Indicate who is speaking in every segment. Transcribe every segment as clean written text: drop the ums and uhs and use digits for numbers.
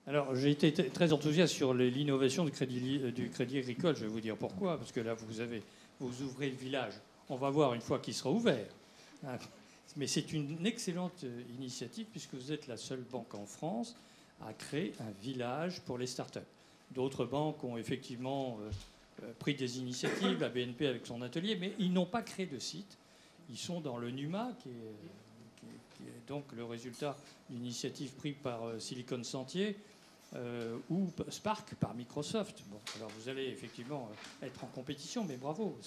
Speaker 1: Alors, j'ai été très enthousiaste sur l'innovation du crédit agricole. Je vais vous dire pourquoi. Parce que là, vous ouvrez le village. On va voir une fois qu'il sera ouvert. Hein. Mais c'est une excellente initiative puisque vous êtes la seule banque en France à créer un village pour les startups. D'autres banques ont effectivement pris des initiatives, la BNP avec son atelier, mais ils n'ont pas créé de site. Ils sont dans le NUMA, qui est donc le résultat d'une initiative prise par Silicon Sentier, ou Spark par Microsoft. Bon, alors vous allez effectivement être en compétition, mais bravo.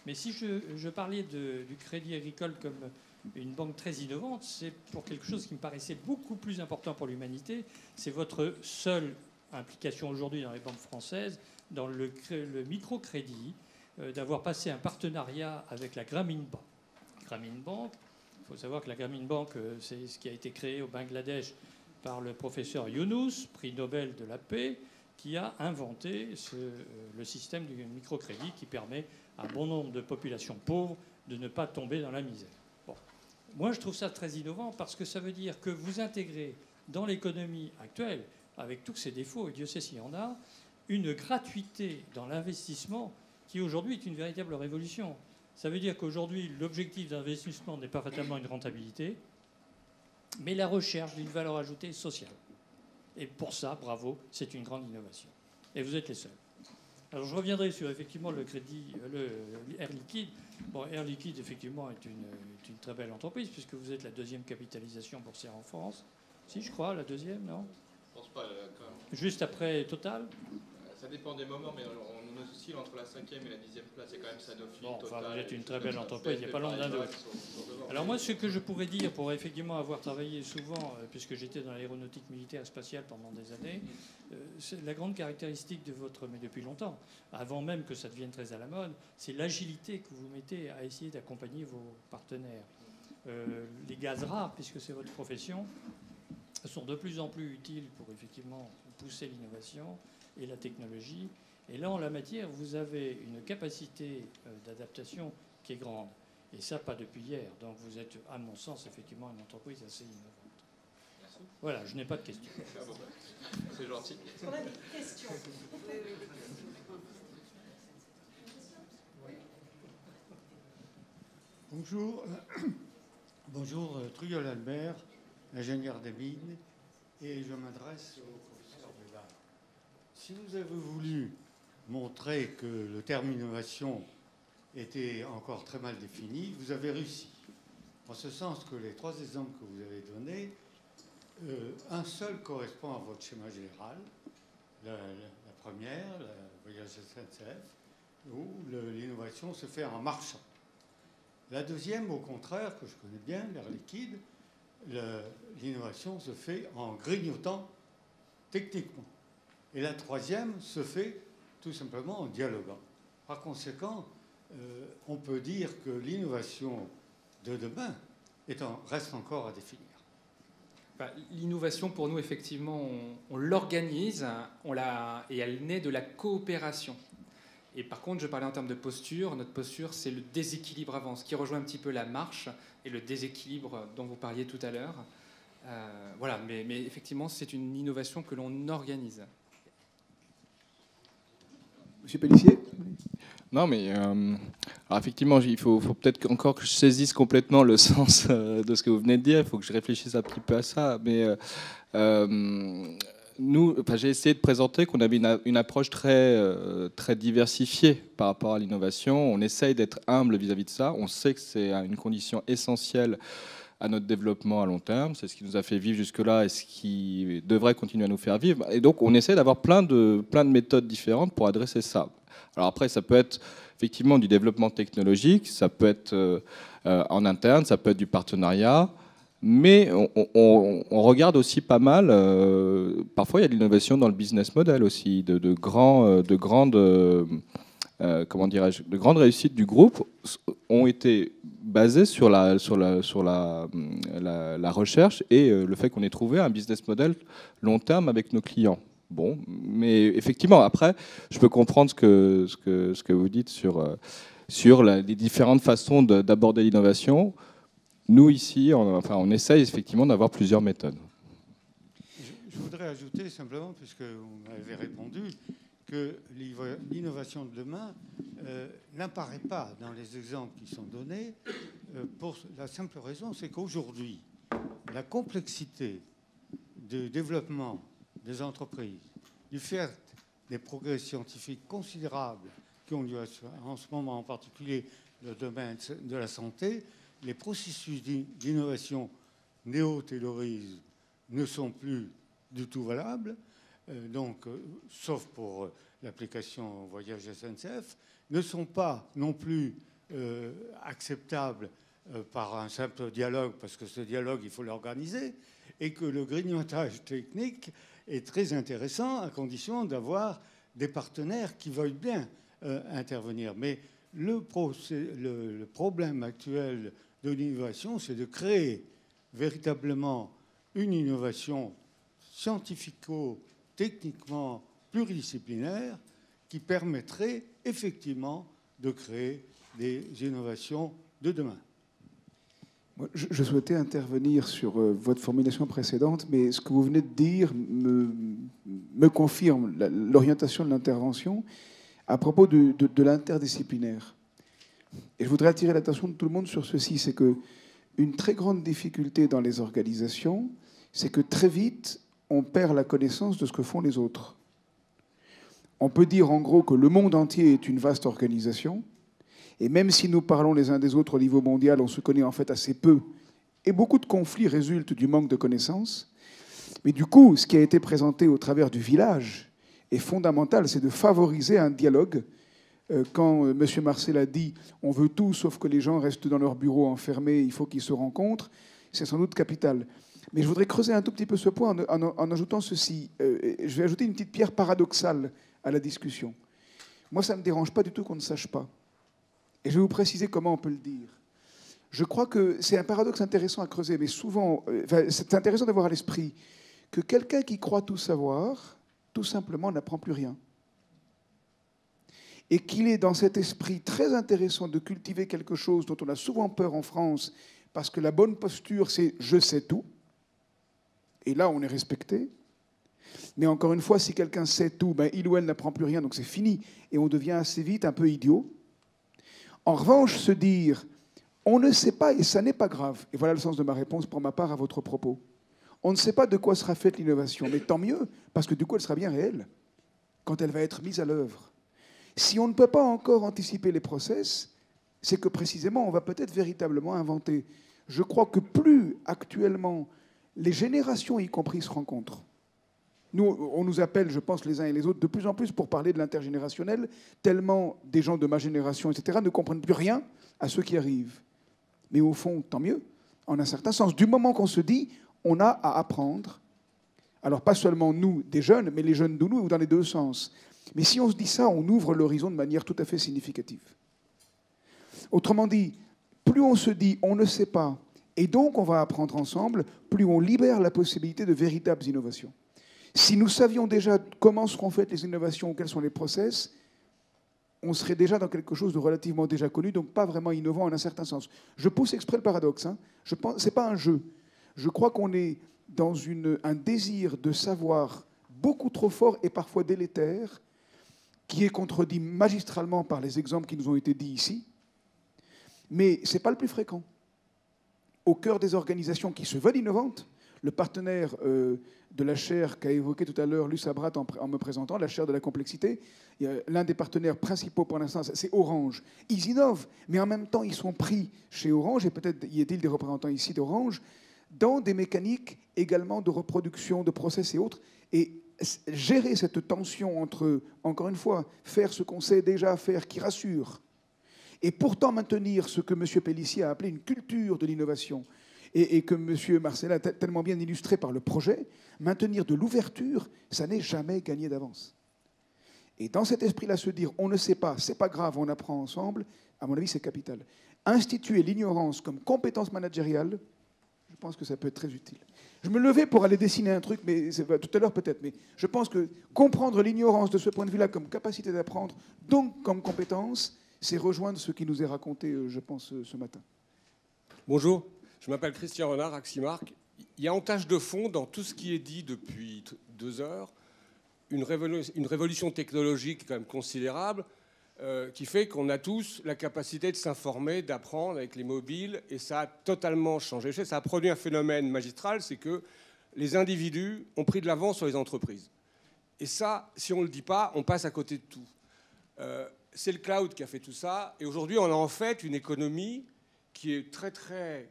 Speaker 1: Mais si je parlais du Crédit Agricole comme une banque très innovante, c'est pour quelque chose qui me paraissait beaucoup plus important pour l'humanité. C'est votre seule implication aujourd'hui dans les banques françaises, dans le microcrédit, d'avoir passé un partenariat avec la Grameen Bank. Grameen Bank, il faut savoir que la Grameen Bank, c'est ce qui a été créé au Bangladesh par le professeur Younous, prix Nobel de la paix, qui a inventé le système du microcrédit qui permet à bon nombre de populations pauvres de ne pas tomber dans la misère. Bon. Moi, je trouve ça très innovant parce que ça veut dire que vous intégrez dans l'économie actuelle, avec tous ses défauts, et Dieu sait s'il y en a, une gratuité dans l'investissement qui aujourd'hui est une véritable révolution. Ça veut dire qu'aujourd'hui, l'objectif d'investissement n'est pas fatalement une rentabilité, mais la recherche d'une valeur ajoutée sociale. Et pour ça, bravo, c'est une grande innovation. Et vous êtes les seuls. Alors je reviendrai sur effectivement le Air Liquide. Bon, Air Liquide, effectivement, est une très belle entreprise, puisque vous êtes la deuxième capitalisation boursière en France. Si, je crois, la deuxième, non?
Speaker 2: Je pense pas, quand même.
Speaker 1: Juste après Total?
Speaker 2: Ça dépend des moments, mais on oscille entre la 5e et la 10e place. C'est quand même Sanofi,
Speaker 1: bon,
Speaker 2: Total.
Speaker 1: Enfin, vous êtes une très belle entreprise, il n'y a pas l'ombre d'un doute. Alors moi, ce que je pourrais dire, pour effectivement avoir travaillé souvent, puisque j'étais dans l'aéronautique militaire spatiale pendant des années, c'est la grande caractéristique mais depuis longtemps, avant même que ça devienne très à la mode, c'est l'agilité que vous mettez à essayer d'accompagner vos partenaires. Les gaz rares, puisque c'est votre profession, sont de plus en plus utiles pour effectivement pousser l'innovation et la technologie. Et là, en la matière, vous avez une capacité d'adaptation qui est grande. Et ça, pas depuis hier. Donc vous êtes, à mon sens, effectivement une entreprise assez innovante.
Speaker 2: Merci.
Speaker 1: Voilà, je n'ai pas de questions.
Speaker 2: C'est gentil.
Speaker 3: On a des questions.
Speaker 4: Bonjour. Bonjour, Truyol Albert, ingénieur des mines, et je m'adresse au professeur Bédard. Si vous avez voulu montrer que le terme innovation était encore très mal défini, vous avez réussi. En ce sens que les trois exemples que vous avez donnés, un seul correspond à votre schéma général. La première, la voyage SNCF, où l'innovation se fait en marchant. La deuxième, au contraire, que je connais bien, l'air liquide, l'innovation se fait en grignotant techniquement. Et la troisième se fait tout simplement en dialoguant. Par conséquent, on peut dire que l'innovation de demain reste encore à définir.
Speaker 5: L'innovation, pour nous, effectivement, on l'organise et elle naît de la coopération. Et par contre, je parlais en termes de posture. Notre posture, c'est le déséquilibre avant, ce qui rejoint un petit peu la marche et le déséquilibre dont vous parliez tout à l'heure. Voilà, mais effectivement, c'est une innovation que l'on organise.
Speaker 6: Monsieur Pellissier ?
Speaker 7: Non, mais alors effectivement, il faut peut-être encore que je saisisse complètement le sens de ce que vous venez de dire. Il faut que je réfléchisse un petit peu à ça. Mais j'ai essayé de présenter qu'on avait une approche très diversifiée par rapport à l'innovation. On essaye d'être humble vis-à-vis de ça. On sait que c'est une condition essentielle à notre développement à long terme. C'est ce qui nous a fait vivre jusque-là et ce qui devrait continuer à nous faire vivre. Et donc, on essaie d'avoir plein de méthodes différentes pour adresser ça. Alors après, ça peut être effectivement du développement technologique, ça peut être en interne, ça peut être du partenariat, mais on regarde aussi pas mal, parfois il y a de l'innovation dans le business model aussi, de grandes réussites du groupe ont été basées sur la recherche et le fait qu'on ait trouvé un business model long terme avec nos clients. Bon, mais effectivement, après, je peux comprendre ce que vous dites sur les différentes façons d'aborder l'innovation. Nous, ici, on essaye effectivement d'avoir plusieurs méthodes.
Speaker 4: je voudrais ajouter simplement, puisque vous m'avez répondu, que l'innovation de demain n'apparaît pas dans les exemples qui sont donnés pour la simple raison, c'est qu'aujourd'hui, la complexité du développement des entreprises, du fait des progrès scientifiques considérables qui ont lieu en ce moment, en particulier le domaine de la santé, les processus d'innovation néo-taylorisme ne sont plus du tout valables, sauf pour l'application voyage SNCF, ne sont pas non plus acceptables par un simple dialogue, parce que ce dialogue, il faut l'organiser, et que le grignotage technique est très intéressant à condition d'avoir des partenaires qui veuillent bien intervenir. Mais le problème actuel de l'innovation, c'est de créer véritablement une innovation scientifico-techniquement pluridisciplinaire qui permettrait effectivement de créer des innovations de demain.
Speaker 3: Je souhaitais intervenir sur votre formulation précédente, mais ce que vous venez de dire me confirme l'orientation de l'intervention à propos de l'interdisciplinaire. Et je voudrais attirer l'attention de tout le monde sur ceci, c'est qu'une très grande difficulté dans les organisations, c'est que très vite, on perd la connaissance de ce que font les autres. On peut dire en gros que le monde entier est une vaste organisation, et même si nous parlons les uns des autres au niveau mondial, on se connaît en fait assez peu, et beaucoup de conflits résultent du manque de connaissances. Mais du coup, ce qui a été présenté au travers du village est fondamental, c'est de favoriser un dialogue. Quand M. Marcel a dit « on veut tout, sauf que les gens restent dans leur bureau enfermés, il faut qu'ils se rencontrent », c'est sans doute capital. Mais je voudrais creuser un tout petit peu ce point en ajoutant ceci. Je vais ajouter une petite pierre paradoxale à la discussion. Moi, ça ne me dérange pas du tout qu'on ne sache pas. Et je vais vous préciser comment on peut le dire. Je crois que c'est un paradoxe intéressant à creuser, mais souvent, c'est intéressant d'avoir à l'esprit que quelqu'un qui croit tout savoir, tout simplement n'apprend plus rien. Et qu'il est dans cet esprit très intéressant de cultiver quelque chose dont on a souvent peur en France, parce que la bonne posture, c'est « je sais tout ». Et là, on est respecté. Mais encore une fois, si quelqu'un sait tout, il ou elle n'apprend plus rien, donc c'est fini. Et on devient assez vite un peu idiot. En revanche, se dire « on ne sait pas et ça n'est pas grave », et voilà le sens de ma réponse pour ma part à votre propos. On ne sait pas de quoi sera faite l'innovation, mais tant mieux, parce que du coup, elle sera bien réelle quand elle va être mise à l'œuvre. Si on ne peut pas encore anticiper les process, c'est que précisément, on va peut-être véritablement inventer. Je crois que plus actuellement les générations, y compris, se rencontrent. Nous, on nous appelle, je pense, les uns et les autres, de plus en plus pour parler de l'intergénérationnel, tellement des gens de ma génération, etc., ne comprennent plus rien à ce qui arrive. Mais au fond, tant mieux, en un certain sens. Du moment qu'on se dit, on a à apprendre, alors pas seulement nous, des jeunes, mais les jeunes de nous, ou dans les deux sens. Mais si on se dit ça, on ouvre l'horizon de manière tout à fait significative. Autrement dit, plus on se dit, on ne sait pas, et donc on va apprendre ensemble, plus on libère la possibilité de véritables innovations. Si nous savions déjà comment seront faites les innovations ou quels sont les process, on serait déjà dans quelque chose de relativement déjà connu, donc pas vraiment innovant en un certain sens. Je pousse exprès le paradoxe. Ce n'est pas un jeu. Je crois qu'on est dans un désir de savoir beaucoup trop fort et parfois délétère, qui est contredit magistralement par les exemples qui nous ont été dits ici, mais ce n'est pas le plus fréquent. Au cœur des organisations qui se veulent innovantes, le partenaire de la chaire qu'a évoqué tout à l'heure Luce Abrat en me présentant, la chaire de la complexité, l'un des partenaires principaux pour l'instant, c'est Orange. Ils innovent, mais en même temps, ils sont pris chez Orange, et peut-être y a-t-il des représentants ici d'Orange, dans des mécaniques également de reproduction, de process et autres. Et gérer cette tension entre, encore une fois, faire ce qu'on sait déjà faire, qui rassure, et pourtant maintenir ce que M. Pellissier a appelé une culture de l'innovation, et que M. Marcel a tellement bien illustré par le projet, maintenir de l'ouverture, ça n'est jamais gagné d'avance. Et dans cet esprit-là, se dire on ne sait pas, c'est pas grave, on apprend ensemble, à mon avis, c'est capital. Instituer l'ignorance comme compétence managériale, je pense que ça peut être très utile. Je me levais pour aller dessiner un truc, mais tout à l'heure peut-être, mais je pense que comprendre l'ignorance de ce point de vue-là comme capacité d'apprendre, donc comme compétence, c'est rejoindre ce qui nous est raconté, je pense, ce matin.
Speaker 6: Bonjour, je m'appelle Christian Renard, Aximarc. il y a en tâche de fond, dans tout ce qui est dit depuis 2 heures, une révolution technologique quand même considérable qui fait qu'on a tous la capacité de s'informer, d'apprendre avec les mobiles, et ça a totalement changé. Ça a produit un phénomène magistral, c'est que les individus ont pris de l'avance sur les entreprises. Et ça, si on ne le dit pas, on passe à côté de tout. C'est le cloud qui a fait tout ça, et aujourd'hui on a en fait une économie qui est très très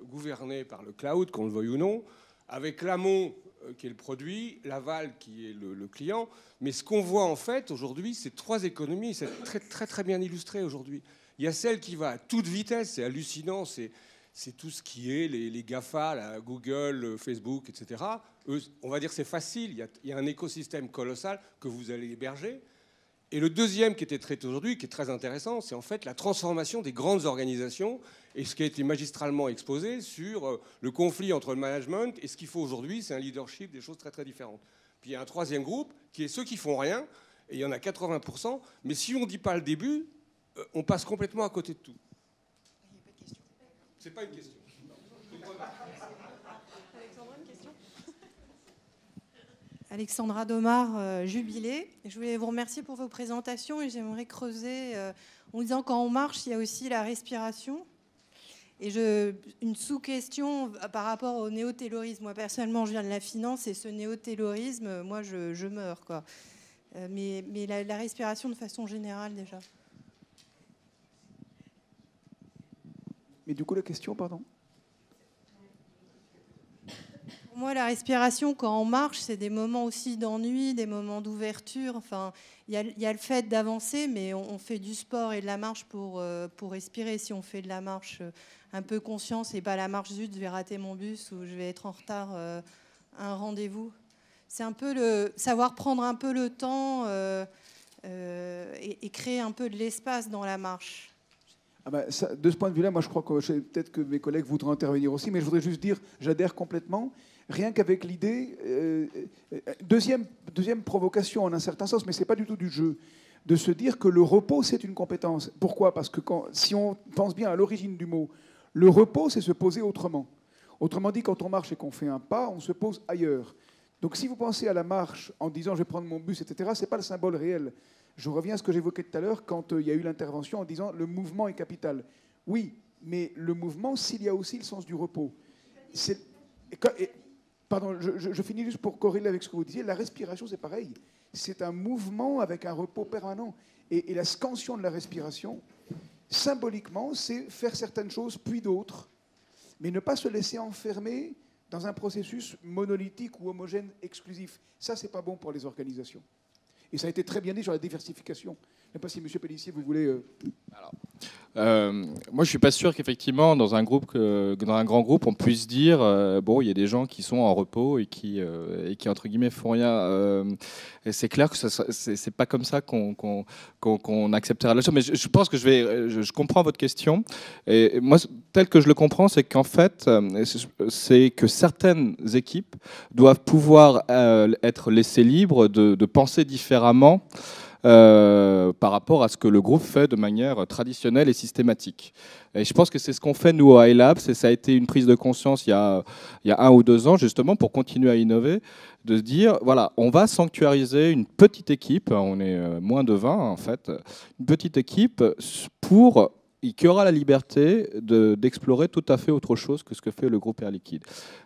Speaker 6: gouvernée par le cloud, qu'on le veuille ou non, avec l'amont qui est le produit, l'aval qui est le client. Mais ce qu'on voit en fait aujourd'hui, c'est 3 économies. C'est très, très, très bien illustré aujourd'hui. Il y a celle qui va à toute vitesse, c'est hallucinant, c'est tout ce qui est les GAFA, là, Google, Facebook, etc. Eux, on va dire que c'est facile, il y a un écosystème colossal que vous allez héberger. Et le deuxième qui était traité aujourd'hui, qui est très intéressant, c'est en fait la transformation des grandes organisations et ce qui a été magistralement exposé sur le conflit entre le management et ce qu'il faut aujourd'hui, c'est un leadership, des choses très très différentes. Puis il y a un troisième groupe qui est ceux qui font rien, et il y en a 80%, mais si on ne dit pas le début, on passe complètement à côté de tout. C'est pas une question.
Speaker 8: Alexandra Domar, Jubilé. Je voulais vous remercier pour vos présentations et j'aimerais creuser en disant quand on marche, il y a aussi la respiration. Et une sous-question par rapport au néo-taylorisme. Moi, personnellement, je viens de la finance et ce néo-taylorisme, moi, je meurs, quoi. Mais la respiration de façon générale, déjà.
Speaker 3: Mais du coup, la question, pardon ?
Speaker 8: Pour moi, la respiration, quand on marche, c'est des moments aussi d'ennui, des moments d'ouverture. Enfin, il y a le fait d'avancer, mais on fait du sport et de la marche pour respirer. Si on fait de la marche un peu conscience et pas la marche zut, je vais rater mon bus ou je vais être en retard à un rendez-vous. C'est un peu savoir prendre un peu le temps et créer un peu de l'espace dans la marche.
Speaker 3: Ah bah ça, de ce point de vue-là, moi je crois que peut-être que mes collègues voudraient intervenir aussi, mais je voudrais juste dire, j'adhère complètement, rien qu'avec l'idée, deuxième provocation en un certain sens, mais ce n'est pas du tout du jeu, de se dire que le repos c'est une compétence. Pourquoi ? Parce que si on pense bien à l'origine du mot, le repos c'est se poser autrement. Autrement dit, quand on marche et qu'on fait un pas, on se pose ailleurs. Donc si vous pensez à la marche en disant je vais prendre mon bus, etc., ce n'est pas le symbole réel. Je reviens à ce que j'évoquais tout à l'heure quand il y a eu l'intervention en disant le mouvement est capital. Oui, mais le mouvement, s'il y a aussi le sens du repos. Pardon, je finis juste pour corréler avec ce que vous disiez. La respiration, c'est pareil. C'est un mouvement avec un repos permanent. Et la scansion de la respiration, symboliquement, c'est faire certaines choses puis d'autres, mais ne pas se laisser enfermer dans un processus monolithique ou homogène exclusif. Ça, c'est pas bon pour les organisations. Et ça a été très bien dit sur la diversification. Je ne sais pas si M. Pellissier, vous voulez...
Speaker 7: Alors, moi, je ne suis pas sûr qu'effectivement, dans un grand groupe, on puisse dire bon, il y a des gens qui sont en repos et qui entre guillemets, font rien. Et c'est clair que ce n'est pas comme ça qu'on acceptera la chose. Mais je pense que je comprends votre question. Et moi, tel que je le comprends, c'est qu'en fait, c'est que certaines équipes doivent pouvoir être laissées libres de penser différemment par rapport à ce que le groupe fait de manière traditionnelle et systématique. Et je pense que c'est ce qu'on fait, nous, au iLab. Ça a été une prise de conscience il y a 1 ou 2 ans, justement, pour continuer à innover, de se dire, voilà, on va sanctuariser une petite équipe, on est moins de 20, en fait, une petite équipe qui aura la liberté d'explorer tout à fait autre chose que ce que fait le groupe Air Liquide.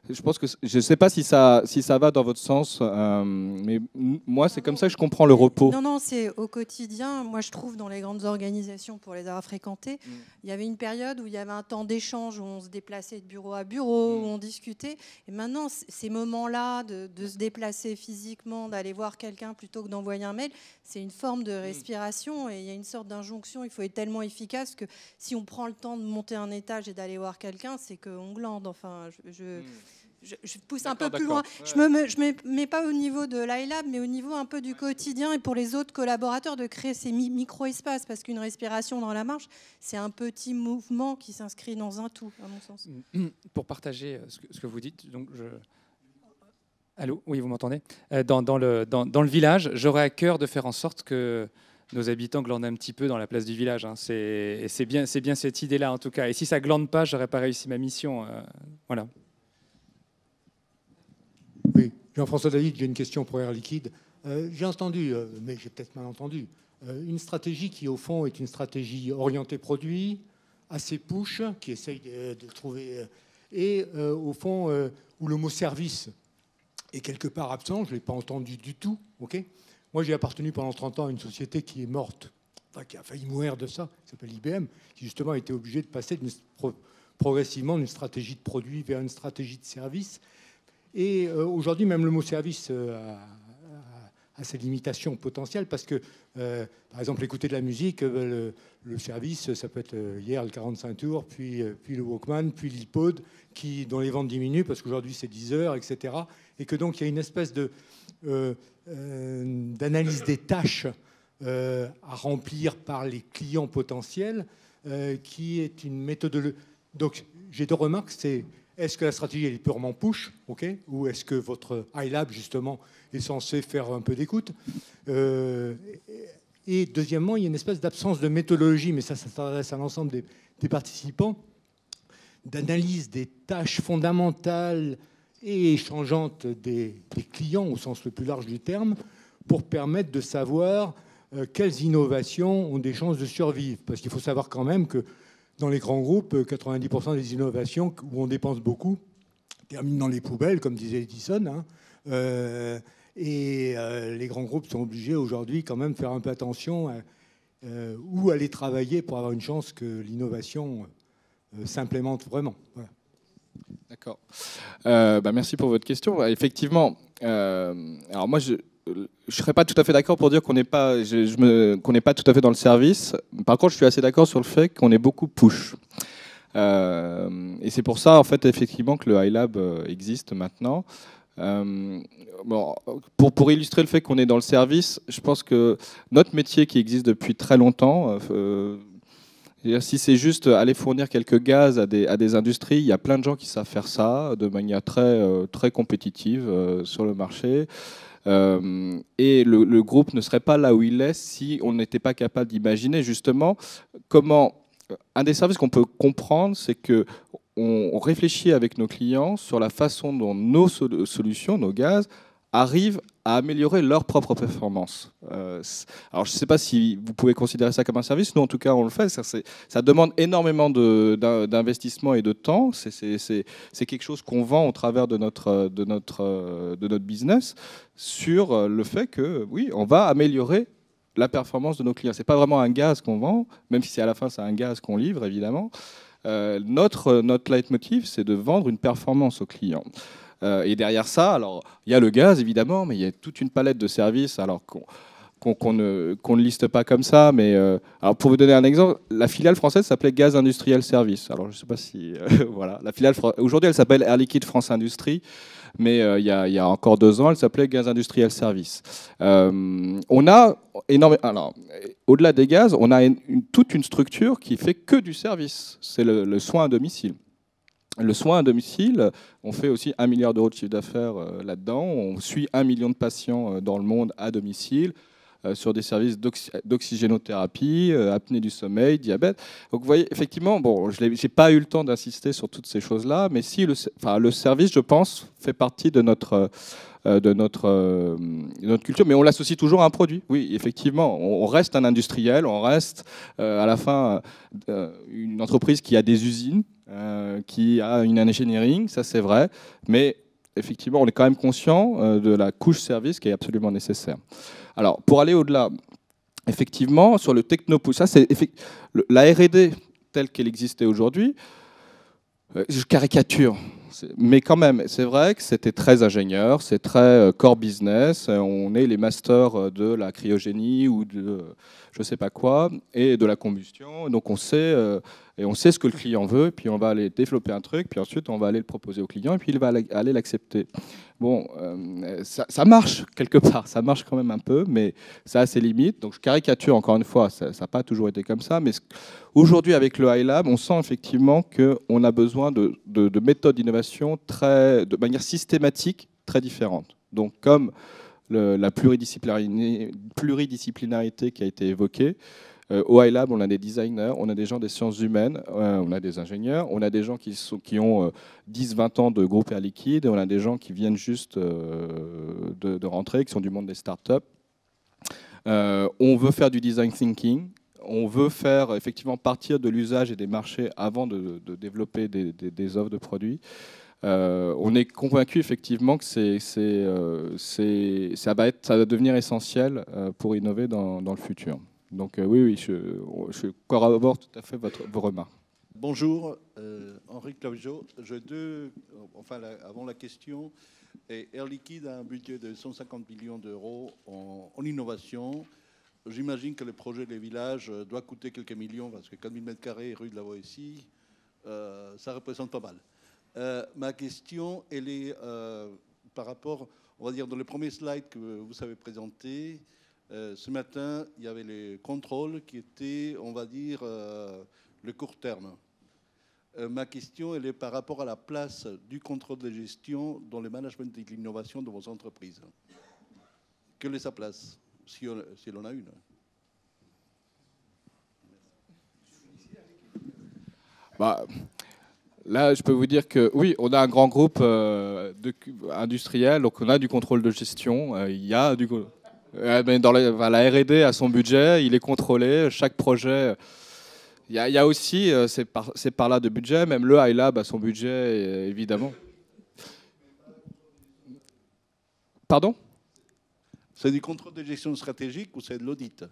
Speaker 7: Je pense que je ne sais pas si ça va dans votre sens, mais moi, c'est comme ça que je comprends le repos.
Speaker 8: Non, c'est au quotidien. Moi, je trouve dans les grandes organisations, pour les avoir fréquentées, il y avait une période où il y avait un temps d'échange, où on se déplaçait de bureau à bureau, où on discutait. Et maintenant, ces moments-là de se déplacer physiquement, d'aller voir quelqu'un plutôt que d'envoyer un mail, c'est une forme de respiration. Et il y a une sorte d'injonction. Il faut être tellement efficace que si on prend le temps de monter un étage et d'aller voir quelqu'un, c'est qu'on glande. Enfin, je pousse un peu plus loin. Ouais. Je me mets pas au niveau de l'iLab, mais au niveau un peu du quotidien et pour les autres collaborateurs de créer ces micro-espaces, parce qu'une respiration dans la marche, c'est un petit mouvement qui s'inscrit dans un tout, à mon sens.
Speaker 5: Pour partager ce que vous dites, donc allô, oui, vous m'entendez ? Dans le village, j'aurais à cœur de faire en sorte que nos habitants glandent un petit peu dans la place du village. Hein. C'est bien cette idée-là, en tout cas. Et si ça glande pas, j'aurais pas réussi ma mission. Voilà.
Speaker 4: Jean-François David, j'ai une question pour Air Liquide. J'ai entendu, mais j'ai peut-être mal entendu, une stratégie qui, au fond, est une stratégie orientée produit, assez push, qui essaye de trouver... et, au fond, où le mot service est quelque part absent. Je ne l'ai pas entendu du tout. Okay, moi, j'ai appartenu pendant 30 ans à une société qui est morte, enfin, qui a failli mourir de ça, qui s'appelle IBM, qui, justement, a été obligée de passer progressivement d'une stratégie de produit vers une stratégie de service. Et aujourd'hui, même le mot service a ses limitations potentielles parce que, par exemple, écouter de la musique, le service, ça peut être hier le 45 tours, puis le Walkman, puis l'iPod, dont les ventes diminuent parce qu'aujourd'hui c'est 10 heures, etc. Et que donc il y a une espèce d'analyse des tâches à remplir par les clients potentiels qui est une méthodologie. Donc j'ai deux remarques, c'est est-ce que la stratégie elle est purement push, okay, ou est-ce que votre iLab justement est censé faire un peu d'écoute, et deuxièmement, il y a une espèce d'absence de méthodologie, mais ça s'adresse à l'ensemble des participants, d'analyse des tâches fondamentales et changeantes des clients au sens le plus large du terme, pour permettre de savoir quelles innovations ont des chances de survivre. Parce qu'il faut savoir quand même que dans les grands groupes, 90% des innovations où on dépense beaucoup terminent dans les poubelles, comme disait Edison. Hein. Et les grands groupes sont obligés aujourd'hui quand même de faire un peu attention où aller travailler pour avoir une chance que l'innovation s'implémente vraiment. Voilà.
Speaker 7: D'accord. Merci pour votre question. Effectivement, alors moi, je ne serais pas tout à fait d'accord pour dire qu'on n'est pas, qu'on n'est pas tout à fait dans le service. Par contre, je suis assez d'accord sur le fait qu'on est beaucoup push. Et c'est pour ça, en fait, effectivement, que le iLab existe maintenant. Bon, pour illustrer le fait qu'on est dans le service, je pense que notre métier qui existe depuis très longtemps, si c'est juste aller fournir quelques gaz à des industries, il y a plein de gens qui savent faire ça de manière très compétitive sur le marché. Et le groupe ne serait pas là où il est si on n'était pas capable d'imaginer justement comment... Un des services qu'on peut comprendre, c'est que on réfléchit avec nos clients sur la façon dont nos solutions, nos gaz, arrivent à améliorer leur propre performance. Alors, je ne sais pas si vous pouvez considérer ça comme un service. Nous, en tout cas, on le fait. Ça demande énormément d'investissement et de temps. C'est quelque chose qu'on vend au travers de notre business sur le fait que, oui, on va améliorer la performance de nos clients. Ce n'est pas vraiment un gaz qu'on vend, même si c'est à la fin, c'est un gaz qu'on livre, évidemment. Notre leitmotiv, c'est de vendre une performance aux clients. Et derrière ça, alors il y a le gaz évidemment, mais il y a toute une palette de services alors qu'on ne liste pas comme ça. Mais alors pour vous donner un exemple, la filiale française s'appelait Gaz Industriel Service. Alors je ne sais pas si voilà, la filiale aujourd'hui elle s'appelle Air Liquide France Industrie, mais il y a encore 2 ans elle s'appelait Gaz Industriel Service. On a énormément. Alors au-delà des gaz, on a toute une structure qui fait que du service. C'est le soin à domicile. Le soin à domicile, on fait aussi 1 milliard d'euros de chiffre d'affaires là-dedans. On suit 1 million de patients dans le monde à domicile sur des services d'oxygénothérapie, apnée du sommeil, diabète. Donc vous voyez, effectivement, bon, je n'ai pas eu le temps d'insister sur toutes ces choses-là, mais si le service, je pense, fait partie de notre culture, mais on l'associe toujours à un produit. Oui, effectivement, on reste un industriel, on reste à la fin une entreprise qui a des usines, qui a une engineering, ça c'est vrai, mais effectivement, on est quand même conscient de la couche service qui est absolument nécessaire. Alors, pour aller au-delà, effectivement, sur le technopush, ça c'est la R&D telle qu'elle existait aujourd'hui, je caricature. Mais quand même, c'est vrai que c'était très ingénieur, c'est très core business. On est les masters de la cryogénie ou de je ne sais pas quoi, et de la combustion. Donc on sait ce que le client veut, puis on va aller développer un truc, puis ensuite on va aller le proposer au client, et puis il va aller l'accepter. Bon, ça marche quelque part, ça marche quand même un peu, mais ça a ses limites. Donc je caricature encore une fois, ça n'a pas toujours été comme ça, mais aujourd'hui avec le iLab, on sent effectivement qu'on a besoin de méthodes d'innovation de manière systématique très différentes. Donc comme la pluridisciplinarité qui a été évoquée, Au iLab, on a des designers, on a des gens des sciences humaines, on a des ingénieurs, on a des gens qui ont 10-20 ans de groupe Air Liquide, et on a des gens qui viennent juste de rentrer, qui sont du monde des startups. On veut faire du design thinking. On veut faire effectivement partir de l'usage et des marchés avant de développer des offres de produits. On est convaincu effectivement que ça va devenir essentiel pour innover dans le futur. Donc oui, je corrobore tout à fait vos remarques.
Speaker 9: Bonjour, Henri Clavigeau. Avant la question, Air Liquide a un budget de 150 millions d'euros en innovation. J'imagine que le projet des villages doit coûter quelques millions, parce que 4000 m² rue de la Boétie, ça représente pas mal. Ma question, elle est par rapport, on va dire, dans le premier slide que vous avez présenté, ce matin, il y avait les contrôles qui étaient, on va dire, le court terme. Ma question, elle est par rapport à la place du contrôle de gestion dans le management de l'innovation de vos entreprises. Quelle est sa place, si on a une?
Speaker 7: Là, je peux vous dire que oui, on a un grand groupe industriel, donc on a du contrôle de gestion. Il y a du la R&D a son budget, il est contrôlé. Chaque projet, il y a aussi c'est par là de budget. Même le iLab a son budget, évidemment. Pardon?
Speaker 9: C'est du contrôle de gestion stratégique ou c'est de l'audit?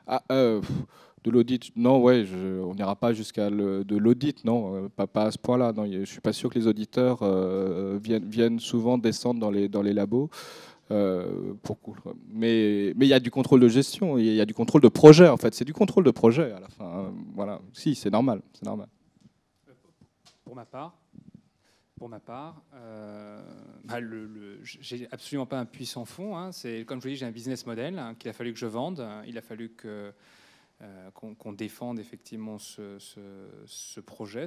Speaker 7: De l'audit, non, ouais, on n'ira pas jusqu'à de l'audit, non, pas à ce point-là. Non, je ne suis pas sûr que les auditeurs viennent souvent descendre dans les labos. Mais il y a du contrôle de gestion, il y a du contrôle de projet, en fait. C'est du contrôle de projet à la fin. Voilà, si, c'est normal, c'est normal.
Speaker 5: Pour ma part, j'ai absolument pas un puissant fond. Hein. C'est comme je vous dis, j'ai un business model qu'il a fallu que je vende. Il a fallu qu'on défende effectivement ce projet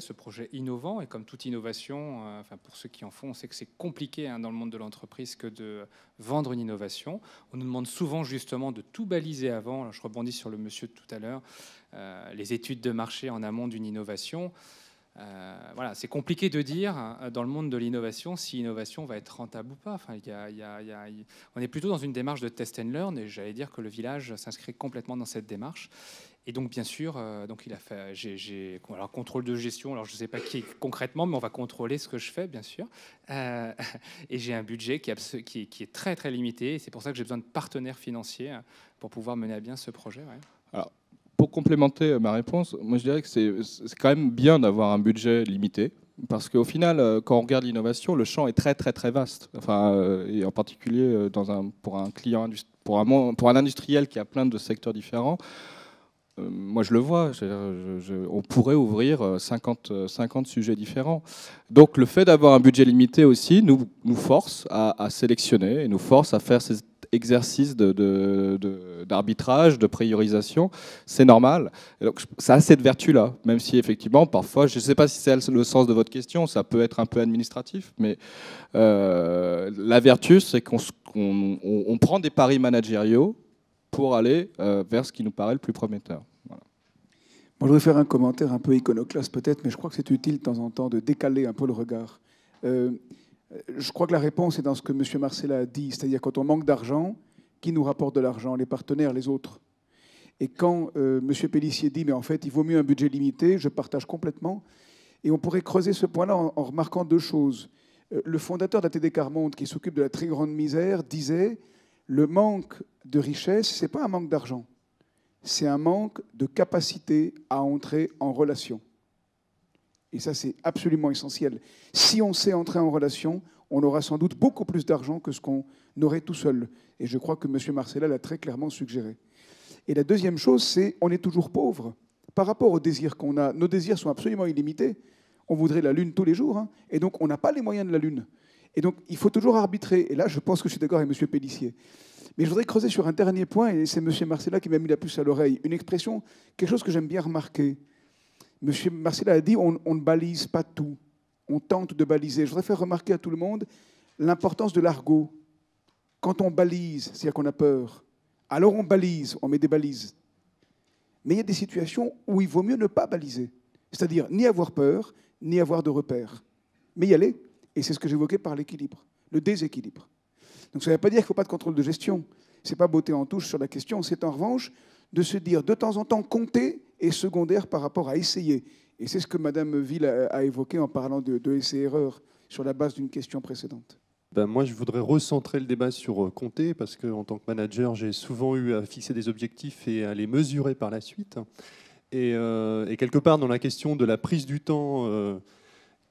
Speaker 5: innovant. Et comme toute innovation, pour ceux qui en font, on sait que c'est compliqué dans le monde de l'entreprise que de vendre une innovation. On nous demande souvent justement de tout baliser avant. Alors, je rebondis sur le monsieur de tout à l'heure, les études de marché en amont d'une innovation. Voilà, c'est compliqué de dire dans le monde de l'innovation si l'innovation va être rentable ou pas. On est plutôt dans une démarche de test and learn, et j'allais dire que le village s'inscrit complètement dans cette démarche. Et donc bien sûr, il a fait, alors contrôle de gestion. Alors je ne sais pas qui concrètement, mais on va contrôler ce que je fais, bien sûr. Et j'ai un budget qui est très très limité. Et c'est pour ça que j'ai besoin de partenaires financiers pour pouvoir mener à bien ce projet. Ouais.
Speaker 7: Alors, pour complémenter ma réponse, moi je dirais que c'est quand même bien d'avoir un budget limité, parce qu'au final, quand on regarde l'innovation, le champ est très très très vaste. Et en particulier pour un industriel qui a plein de secteurs différents. Moi je le vois, on pourrait ouvrir 50 sujets différents. Donc le fait d'avoir un budget limité aussi nous force à sélectionner et nous force à faire ces exercice d'arbitrage, de priorisation, c'est normal. Et donc, ça a cette vertu-là, même si effectivement, parfois, je ne sais pas si c'est le sens de votre question, ça peut être un peu administratif, mais la vertu, c'est qu'on prend des paris managériaux pour aller vers ce qui nous paraît le plus prometteur. Voilà.
Speaker 3: Moi, je voudrais faire un commentaire un peu iconoclaste peut-être, mais je crois que c'est utile de temps en temps de décaler un peu le regard. Je crois que la réponse est dans ce que M. Marcella a dit, c'est-à-dire quand on manque d'argent, qui nous rapporte de l'argent? Les partenaires, les autres. Et quand M. Pellissier dit, mais en fait, il vaut mieux un budget limité, je partage complètement. Et on pourrait creuser ce point-là en remarquant deux choses. Le fondateur d'ATD Quart Monde, qui s'occupe de la très grande misère, disait, le manque de richesse, ce n'est pas un manque d'argent, c'est un manque de capacité à entrer en relation. Et ça, c'est absolument essentiel. Si on sait entrer en relation, on aura sans doute beaucoup plus d'argent que ce qu'on aurait tout seul. Et je crois que M. Marcella l'a très clairement suggéré. Et la deuxième chose, c'est on est toujours pauvre. Par rapport aux désirs qu'on a, nos désirs sont absolument illimités. On voudrait la Lune tous les jours, hein, et donc on n'a pas les moyens de la Lune. Et donc il faut toujours arbitrer. Et là, je pense que je suis d'accord avec M. Pellissier. Mais je voudrais creuser sur un dernier point, et c'est M. Marcella qui m'a mis la puce à l'oreille. Une expression, quelque chose que j'aime bien remarquer. M. Marcella a dit on ne balise pas tout, on tente de baliser. Je voudrais faire remarquer à tout le monde l'importance de l'argot. Quand on balise, c'est-à-dire qu'on a peur, alors on balise, on met des balises. Mais il y a des situations où il vaut mieux ne pas baliser. C'est-à-dire ni avoir peur, ni avoir de repères. Mais y aller. Et c'est ce que j'évoquais par l'équilibre, le déséquilibre. Donc ça ne veut pas dire qu'il ne faut pas de contrôle de gestion. Ce n'est pas botter en touche sur la question. C'est en revanche de se dire de temps en temps compter est secondaire par rapport à essayer. Et c'est ce que Mme Ville a évoqué en parlant de essai-erreur sur la base d'une question précédente.
Speaker 10: Ben moi, je voudrais recentrer le débat sur compter, parce qu'en tant que manager, j'ai souvent eu à fixer des objectifs et à les mesurer par la suite. Et quelque part, dans la question de la prise du temps,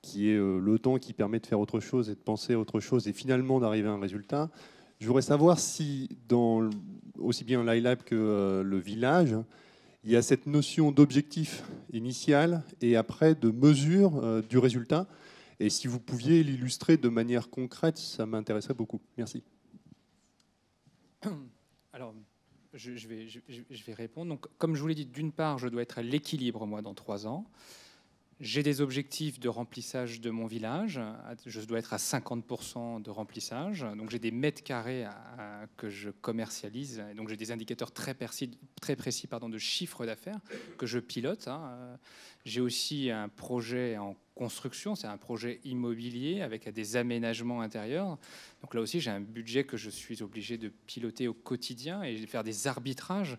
Speaker 10: qui est le temps qui permet de faire autre chose et de penser à autre chose et finalement d'arriver à un résultat, je voudrais savoir si, dans aussi bien l'iLab que le village, il y a cette notion d'objectif initial et après de mesure du résultat. Et si vous pouviez l'illustrer de manière concrète, ça m'intéresserait beaucoup. Merci.
Speaker 5: Alors, je vais répondre. Donc, comme je vous l'ai dit, d'une part, je dois être à l'équilibre, moi, dans 3 ans. J'ai des objectifs de remplissage de mon village. Je dois être à 50% de remplissage. Donc j'ai des mètres carrés que je commercialise. Et donc j'ai des indicateurs très précis de chiffre d'affaires que je pilote. J'ai aussi un projet en construction. C'est un projet immobilier avec des aménagements intérieurs. Donc là aussi, j'ai un budget que je suis obligé de piloter au quotidien et de faire des arbitrages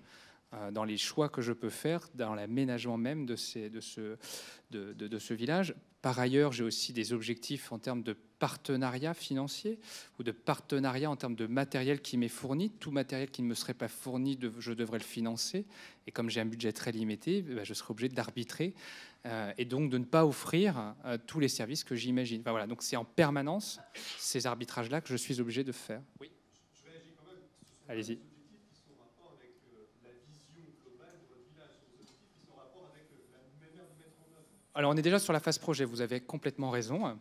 Speaker 5: dans les choix que je peux faire dans l'aménagement même de ce village. Par ailleurs, j'ai aussi des objectifs en termes de partenariat financier ou de partenariat en termes de matériel qui m'est fourni. Tout matériel qui ne me serait pas fourni, je devrais le financer. Et comme j'ai un budget très limité, je serai obligé d'arbitrer et donc de ne pas offrir tous les services que j'imagine. Enfin, voilà. Donc c'est en permanence ces arbitrages-là que je suis obligé de faire. Oui. Je réagis quand même. Allez-y. Alors, on est déjà sur la phase projet. Vous avez complètement raison.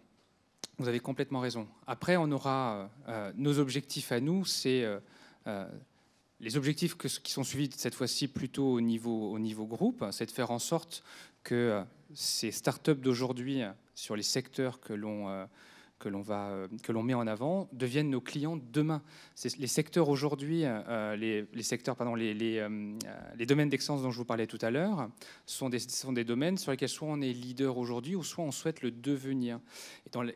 Speaker 5: Vous avez complètement raison. Après, on aura nos objectifs à nous. C'est les objectifs qui sont suivis cette fois-ci plutôt au niveau groupe. C'est de faire en sorte que ces startups d'aujourd'hui, sur les secteurs que l'on met en avant, deviennent nos clients demain. Les secteurs aujourd'hui, les domaines d'excellence dont je vous parlais tout à l'heure, sont des domaines sur lesquels soit on est leader aujourd'hui ou soit on souhaite le devenir.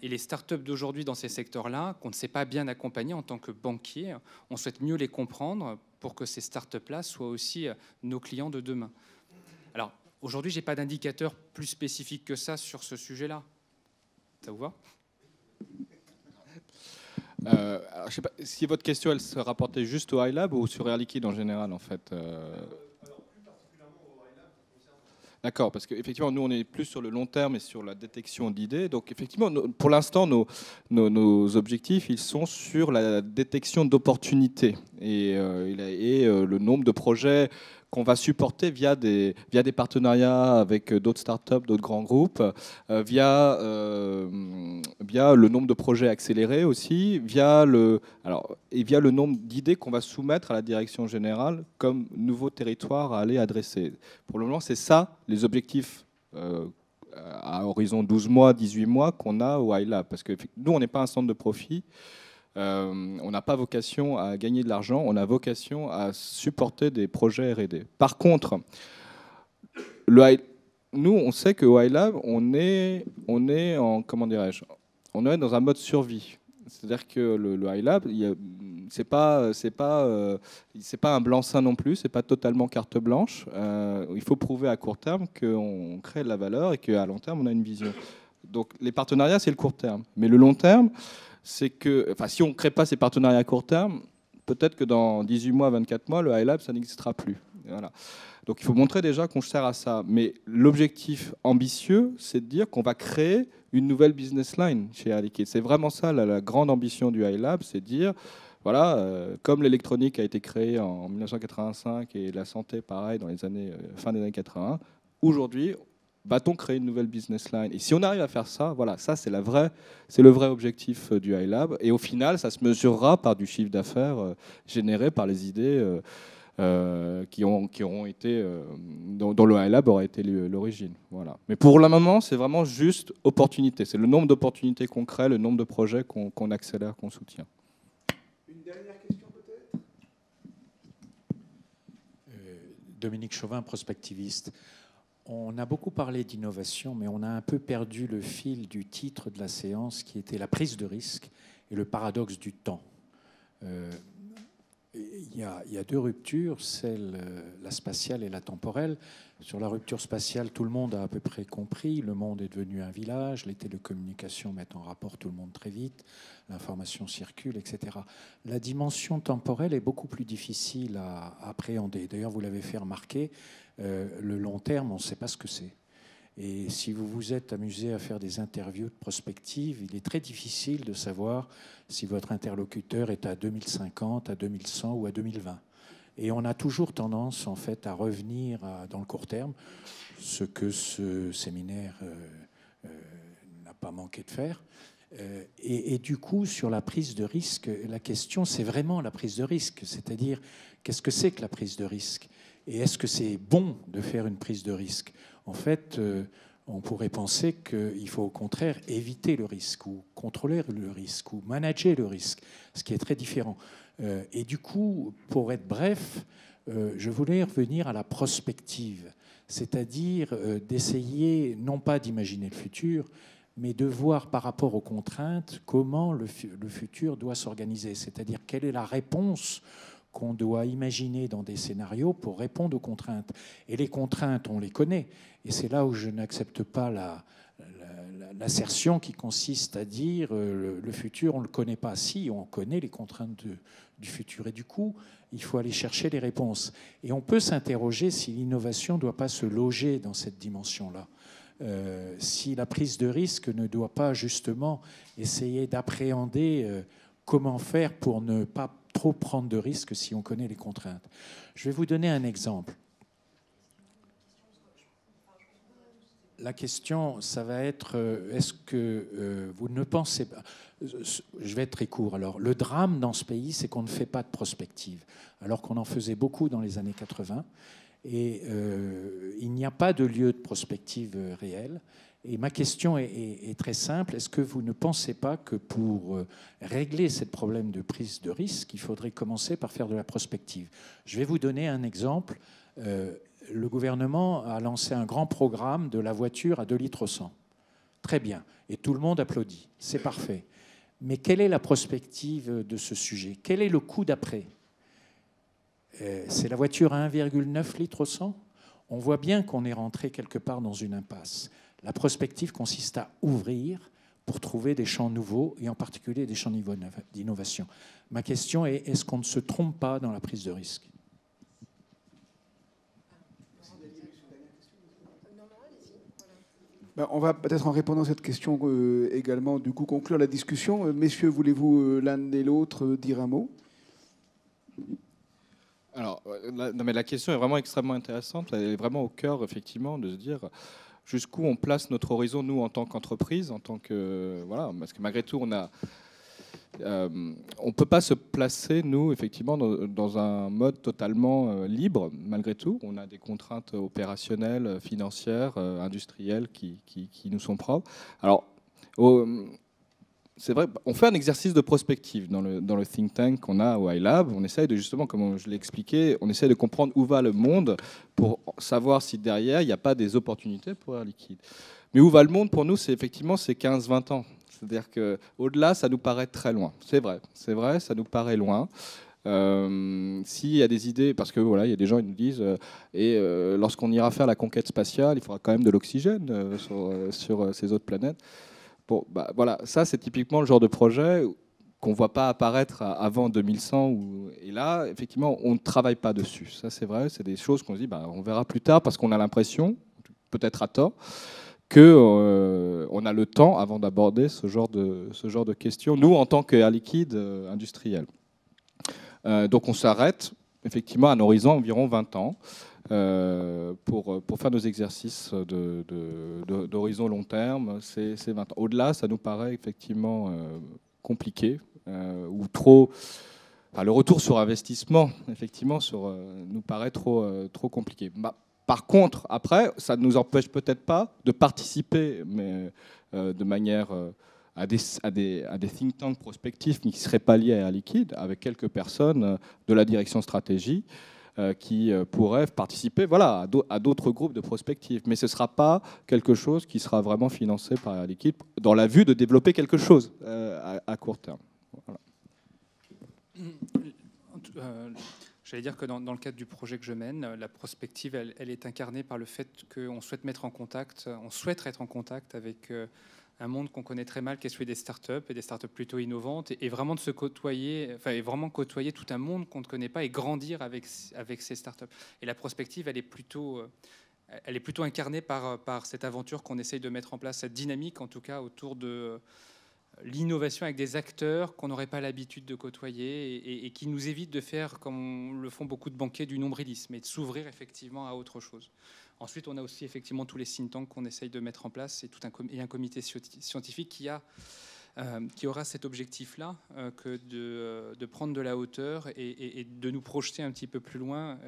Speaker 5: Et les startups d'aujourd'hui dans ces secteurs-là, qu'on ne sait pas bien accompagner en tant que banquier, on souhaite mieux les comprendre pour que ces startups-là soient aussi nos clients de demain. Alors, aujourd'hui, je n'ai pas d'indicateur plus spécifique que ça sur ce sujet-là. Ça vous va ?
Speaker 7: Alors, je ne sais pas si votre question elle se rapportait juste au iLab ou sur Air Liquide en général en fait. Alors plus particulièrement au iLab. D'accord, parce qu'effectivement nous on est plus sur le long terme et sur la détection d'idées. Donc effectivement pour l'instant nos objectifs ils sont sur la détection d'opportunités et le nombre de projets qu'on va supporter via des partenariats avec d'autres startups, d'autres grands groupes, via le nombre de projets accélérés aussi, via le nombre d'idées qu'on va soumettre à la direction générale comme nouveaux territoires à aller adresser. Pour le moment, c'est ça les objectifs à horizon 12 mois, 18 mois qu'on a au iLab. Parce que nous, on n'est pas un centre de profit. On n'a pas vocation à gagner de l'argent, on a vocation à supporter des projets R&D. Par contre, nous, on sait qu'au iLab, on est en, comment dirais-je, on est dans un mode survie. C'est-à-dire que le iLab, c'est pas un blanc-seing non plus, c'est pas totalement carte blanche. Il faut prouver à court terme qu'on crée de la valeur et qu'à long terme, on a une vision. Donc les partenariats, c'est le court terme. Mais le long terme, c'est que, enfin, si on ne crée pas ces partenariats à court terme, peut-être que dans 18 mois, 24 mois, le iLab, ça n'existera plus. Voilà. Donc il faut montrer déjà qu'on sert à ça. Mais l'objectif ambitieux, c'est de dire qu'on va créer une nouvelle business line chez Air Liquide. C'est vraiment ça la grande ambition du iLab, c'est de dire, voilà, comme l'électronique a été créée en 1985 et la santé, pareil, dans les années, fin des années 80, aujourd'hui, va-t-on créer une nouvelle business line? Et si on arrive à faire ça, voilà, ça c'est le vrai objectif du iLab. Et au final, ça se mesurera par du chiffre d'affaires généré par les idées qui auront été, dont le iLab aura été l'origine. Voilà. Mais pour le moment, c'est vraiment juste opportunité. C'est le nombre d'opportunités qu'on crée, le nombre de projets qu'on accélère, qu'on soutient.
Speaker 3: Une dernière question peut-être
Speaker 11: Dominique Chauvin, prospectiviste. On a beaucoup parlé d'innovation, mais on a un peu perdu le fil du titre de la séance qui était la prise de risque et le paradoxe du temps. Il y a deux ruptures, la spatiale et la temporelle. Sur la rupture spatiale, tout le monde a à peu près compris. Le monde est devenu un village, les télécommunications mettent en rapport tout le monde très vite, l'information circule, etc. La dimension temporelle est beaucoup plus difficile à appréhender. D'ailleurs, vous l'avez fait remarquer, le long terme, on ne sait pas ce que c'est. Et si vous vous êtes amusé à faire des interviews de prospective, il est très difficile de savoir si votre interlocuteur est à 2050, à 2100 ou à 2020. Et on a toujours tendance, en fait, à revenir dans le court terme, ce que ce séminaire n'a pas manqué de faire. Et du coup, sur la prise de risque, la question, c'est vraiment la prise de risque. C'est-à-dire, qu'est-ce que c'est que la prise de risque ? Et est-ce que c'est bon de faire une prise de risque ? En fait, on pourrait penser qu'il faut au contraire éviter le risque ou contrôler le risque ou manager le risque, ce qui est très différent. Et du coup, pour être bref, je voulais revenir à la prospective, c'est-à-dire d'essayer non pas d'imaginer le futur, mais de voir par rapport aux contraintes comment le futur doit s'organiser, c'est-à-dire quelle est la réponse qu'on doit imaginer dans des scénarios pour répondre aux contraintes. Et les contraintes, on les connaît. Et c'est là où je n'accepte pas l'assertion qui consiste à dire le futur, on ne le connaît pas. Si, on connaît les contraintes du futur. Et du coup, il faut aller chercher les réponses. Et on peut s'interroger si l'innovation ne doit pas se loger dans cette dimension-là. Si la prise de risque ne doit pas justement essayer d'appréhender comment faire pour ne pas trop prendre de risques si on connaît les contraintes. Je vais vous donner un exemple. La question, ça va être, est-ce que vous ne pensez pas... Je vais être très court. Alors, le drame dans ce pays, c'est qu'on ne fait pas de prospective, alors qu'on en faisait beaucoup dans les années 80. Et il n'y a pas de lieu de prospective réel. Et ma question est très simple. Est-ce que vous ne pensez pas que pour régler ce problème de prise de risque, il faudrait commencer par faire de la prospective ? Je vais vous donner un exemple. Le gouvernement a lancé un grand programme de la voiture à 2 litres au 100. Très bien. Et tout le monde applaudit. C'est parfait. Mais quelle est la prospective de ce sujet ? Quel est le coût d'après ? C'est la voiture à 1,9 litres au 100 ? On voit bien qu'on est rentré quelque part dans une impasse. La prospective consiste à ouvrir pour trouver des champs nouveaux, et en particulier des champs d'innovation. Ma question est, est-ce qu'on ne se trompe pas dans la prise de risque ?
Speaker 3: On va peut-être, en répondant à cette question également, du coup, conclure la discussion. Messieurs, voulez-vous l'un et l'autre dire un mot ?
Speaker 7: Alors, non, mais la question est vraiment extrêmement intéressante. Elle est vraiment au cœur, effectivement, de se dire jusqu'où on place notre horizon, nous, en tant qu'entreprise, en tant que... Voilà, parce que malgré tout, on ne peut pas se placer, nous, effectivement, dans un mode totalement libre, malgré tout. On a des contraintes opérationnelles, financières, industrielles qui nous sont propres. Alors, c'est vrai, on fait un exercice de prospective dans le think tank qu'on a au iLab. On essaye de, justement, comme je l'ai expliqué, on essaye de comprendre où va le monde pour savoir si derrière, il n'y a pas des opportunités pour Air Liquide. Mais où va le monde, pour nous, c'est effectivement 15-20 ans. C'est-à-dire qu'au-delà, ça nous paraît très loin. C'est vrai, ça nous paraît loin. S'il y a des idées, parce que voilà, il y a des gens qui nous disent, lorsqu'on ira faire la conquête spatiale, il faudra quand même de l'oxygène sur ces autres planètes. Bon, voilà, ça c'est typiquement le genre de projet qu'on ne voit pas apparaître avant 2100. Et là, effectivement, on ne travaille pas dessus. Ça c'est vrai, c'est des choses qu'on se dit, on verra plus tard parce qu'on a l'impression, peut-être à tort, qu'on a le temps avant d'aborder ce genre de questions, nous en tant qu'Air Liquide industriel. Donc on s'arrête effectivement à un horizon environ 20 ans. Pour faire nos exercices d'horizon long terme, c'est 20 ans. Au-delà, ça nous paraît effectivement compliqué ou trop. Enfin, le retour sur investissement, effectivement, nous paraît trop compliqué. Par contre, après, ça ne nous empêche peut-être pas de participer, mais de manière à des think tanks prospectifs qui ne seraient pas liés à Air Liquide, avec quelques personnes de la direction stratégie, qui pourraient participer à d'autres groupes de prospective. Mais ce ne sera pas quelque chose qui sera vraiment financé par Air Liquide dans la vue de développer quelque chose à court terme. Voilà.
Speaker 5: J'allais dire que dans le cadre du projet que je mène, la prospective, elle est incarnée par le fait qu'on souhaite être en contact avec un monde qu'on connaît très mal, qui est celui des startups, et des startups plutôt innovantes, et vraiment de se côtoyer, et vraiment côtoyer tout un monde qu'on ne connaît pas et grandir avec ces startups. Et la prospective, elle est plutôt incarnée par cette aventure qu'on essaye de mettre en place, cette dynamique en tout cas autour de l'innovation avec des acteurs qu'on n'aurait pas l'habitude de côtoyer et qui nous évitent de faire, comme le font beaucoup de banquiers, du nombrilisme et de s'ouvrir effectivement à autre chose. Ensuite, on a aussi effectivement tous les think tanks qu'on essaye de mettre en place et un comité scientifique qui aura cet objectif-là, que de prendre de la hauteur et de nous projeter un petit peu plus loin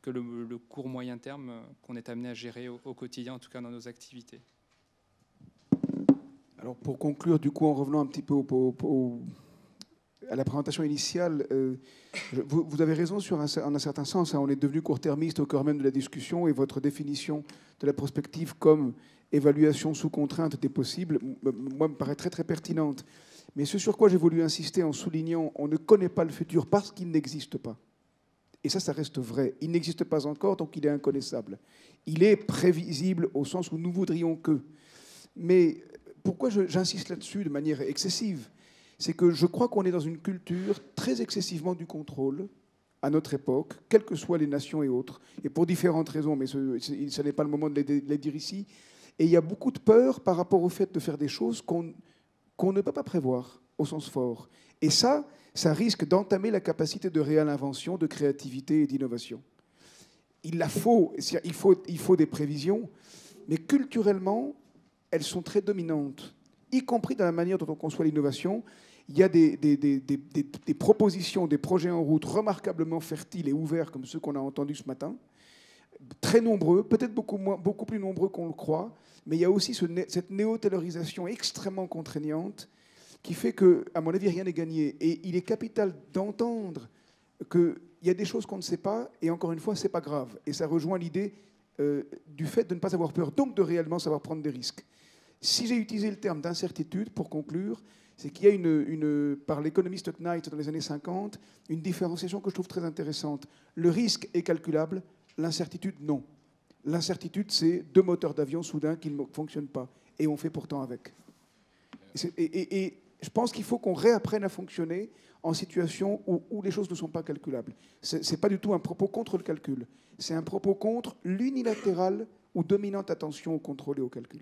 Speaker 5: que le court moyen terme qu'on est amené à gérer au quotidien, en tout cas dans nos activités.
Speaker 3: Alors pour conclure, du coup, en revenant un petit peu à la présentation initiale, vous avez raison en un certain sens. On est devenu court-termiste au cœur même de la discussion, et votre définition de la prospective comme évaluation sous contrainte des possibles, moi, me paraît très très pertinente. Mais ce sur quoi j'ai voulu insister en soulignant, on ne connaît pas le futur parce qu'il n'existe pas. Et ça reste vrai. Il n'existe pas encore, donc il est inconnaissable. Il est prévisible au sens où nous voudrions que. Mais pourquoi j'insiste là-dessus de manière excessive ? C'est que je crois qu'on est dans une culture très excessivement du contrôle à notre époque, quelles que soient les nations et autres, et pour différentes raisons, mais ce n'est pas le moment de les dire ici. Et il y a beaucoup de peur par rapport au fait de faire des choses qu'on ne peut pas prévoir, au sens fort. Et ça risque d'entamer la capacité de réelle invention, de créativité et d'innovation. Il faut des prévisions, mais culturellement, elles sont très dominantes, y compris dans la manière dont on conçoit l'innovation. Il y a des propositions, des projets en route remarquablement fertiles et ouverts, comme ceux qu'on a entendus ce matin, très nombreux, peut-être beaucoup plus nombreux qu'on le croit, mais il y a aussi cette néo-taylorisation extrêmement contraignante qui fait que, à mon avis, rien n'est gagné. Et il est capital d'entendre qu'il y a des choses qu'on ne sait pas, et encore une fois, c'est pas grave. Et ça rejoint l'idée du fait de ne pas avoir peur, donc de réellement savoir prendre des risques. Si j'ai utilisé le terme d'incertitude, pour conclure, c'est qu'il y a par l'économiste Knight dans les années 50, une différenciation que je trouve très intéressante. Le risque est calculable, l'incertitude, non. L'incertitude, c'est deux moteurs d'avion soudain qui ne fonctionnent pas, et on fait pourtant avec. Et je pense qu'il faut qu'on réapprenne à fonctionner en situation où les choses ne sont pas calculables. Ce n'est pas du tout un propos contre le calcul, c'est un propos contre l'unilatérale ou dominante attention au contrôle et au calcul.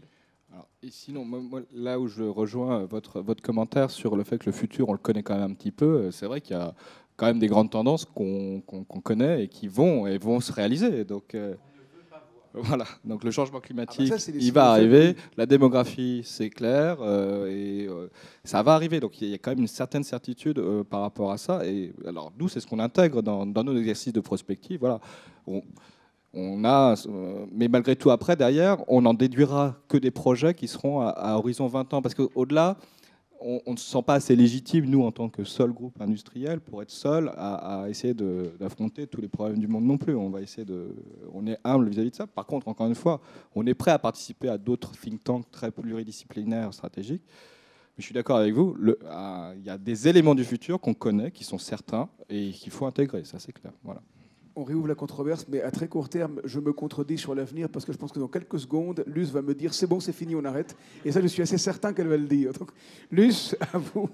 Speaker 7: Alors, et sinon, moi, là où je rejoins votre commentaire sur le fait que le futur, on le connaît quand même un petit peu, c'est vrai qu'il y a quand même des grandes tendances qu'on connaît et qui vont se réaliser. Donc, voilà. Donc le changement climatique, il va arriver. La démographie, c'est clair, et ça va arriver. Donc il y a quand même une certaine certitude par rapport à ça. Et alors nous, c'est ce qu'on intègre dans nos exercices de prospective. Voilà. Mais malgré tout, après, derrière, on n'en déduira que des projets qui seront à horizon 20 ans. Parce qu'au-delà, on ne se sent pas assez légitime, nous, en tant que seul groupe industriel, pour être seul à essayer d'affronter tous les problèmes du monde non plus. On est humble vis-à-vis de ça. Par contre, encore une fois, on est prêt à participer à d'autres think tanks très pluridisciplinaires, stratégiques. Mais je suis d'accord avec vous, il y a des éléments du futur qu'on connaît, qui sont certains, et qu'il faut intégrer, ça c'est clair. Voilà.
Speaker 3: On réouvre la controverse, mais à très court terme, je me contredis sur l'avenir parce que je pense que dans quelques secondes, Luce va me dire « c'est bon, c'est fini, on arrête ». Et ça, je suis assez certain qu'elle va le dire. Donc, Luce, à vous.